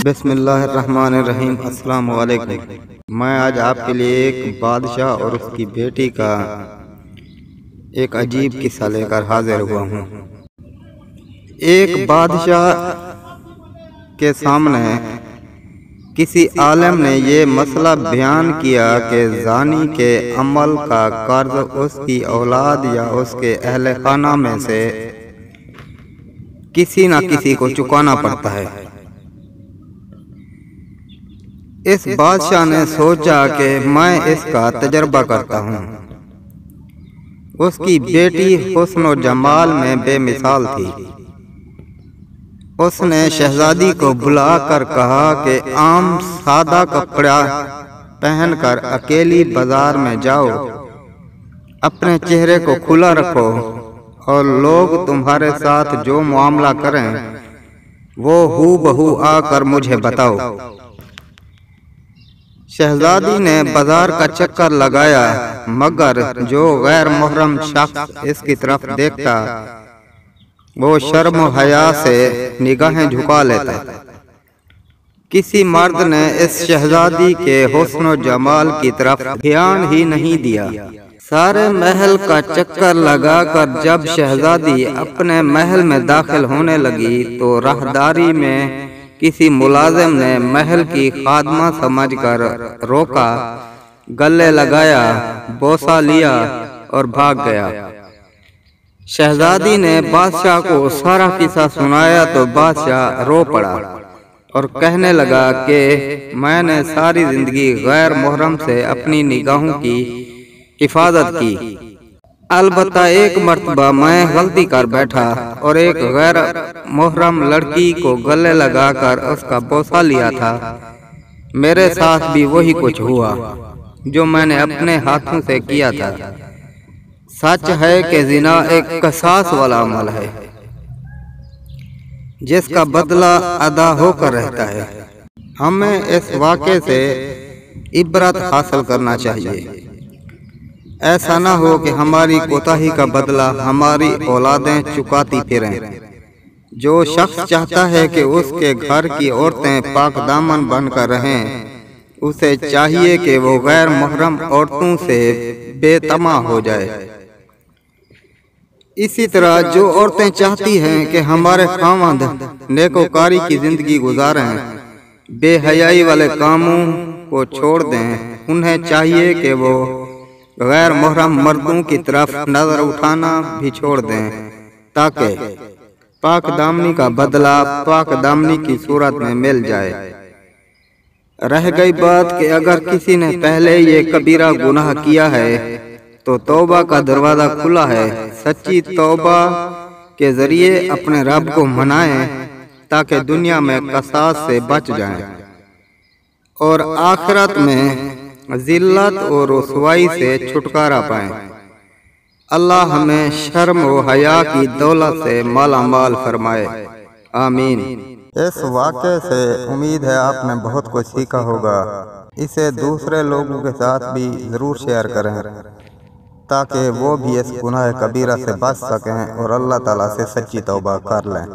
बिस्मिल्लाहिर्रहमानिर्रहीम। अस्सलाम वालेकुम। मैं आज आपके लिए एक बादशाह और उसकी बेटी का एक अजीब किस्सा लेकर हाजिर हुआ हूँ। एक बादशाह के सामने किसी आलिम ने ये मसला बयान किया कि जानी के अमल का कर्ज उसकी औलाद या उसके अहले खाना में से किसी न किसी को चुकाना पड़ता है। इस बादशाह ने सोचा कि मैं इसका तजर्बा करता हूँ। उसकी बेटी हुस्न और जमाल में बेमिसाल थी। उसने शहजादी को बुलाकर कहा कि आम सादा कपड़ा पहनकर अकेली बाजार में जाओ, अपने चेहरे को खुला रखो और लोग तुम्हारे साथ जो मामला करें वो हूबहू आकर मुझे बताओ। शहजादी ने बाजार का चक्कर लगाया, मगर जो गैर मुहर्रम शख्स इसकी तरफ देखता वो शर्म और हया से निगाहें झुका लेता। किसी मर्द ने इस शहजादी के हुस्न और जमाल की तरफ ध्यान ही नहीं दिया। सारे महल का चक्कर लगाकर जब शहजादी अपने महल में दाखिल होने लगी तो राहदारी में किसी मुलाजिम ने महल की खादमा समझकर रोका, गले लगाया, बोसा लिया और भाग गया। शहजादी ने बादशाह को सारा किस्सा सुनाया तो बादशाह रो पड़ा और कहने लगा कि मैंने सारी जिंदगी गैर मुहर्रम से अपनी निगाहों की हिफाजत की। अलबत्ता एक मर्तबा मैं गलती कर बैठा और एक गैर मुहर्रम लड़की को गले लगाकर उसका बोसा लिया था। मेरे साथ भी वही कुछ हुआ जो मैंने अपने हाथों से किया था। सच है कि जिना एक कसास वाला अमल है जिसका बदला अदा होकर रहता है। हमें इस वाक़े से इबरत हासिल करना चाहिए। ऐसा ना हो कि हमारी कोताही का बदला हमारी औलादें चुकाती फिरें। जो शख्स चाहता है कि उसके घर की औरतें पाक दामन बनकर रहें, उसे चाहिए कि वो गैर मुहर्रम औरतों से बेतमा हो जाए। इसी तरह जो औरतें चाहती हैं कि हमारे खामद नेकोकारी की जिंदगी गुजारें, बेहयाई वाले कामों को छोड़ दें, उन्हें चाहिए कि वो गैर मुहर्रम मर्दों की तरफ नजर उठाना भी छोड़ दें, ताकि पाक दामनी का बदला पाक दामनी की सूरत में मिल जाए। रह गई बात कि अगर किसी ने पहले ये कबीरा गुनाह किया है तो तौबा का दरवाजा खुला है। सच्ची तौबा के जरिए अपने रब को मनाएं ताकि दुनिया में कसास से बच जाएं और आखिरत में जिल्लत और रुसवाई से छुटकारा पाएं। अल्लाह हमें शर्म व हया की दौलत से माला माल फरमाए, आमीन। इस वाक़े से उम्मीद है आपने बहुत कुछ सीखा होगा। इसे दूसरे लोगों के साथ भी ज़रूर शेयर करें ताकि वो भी इस गुनाह कबीरा से बच सकें और अल्लाह ताला से सच्ची तौबा कर लें।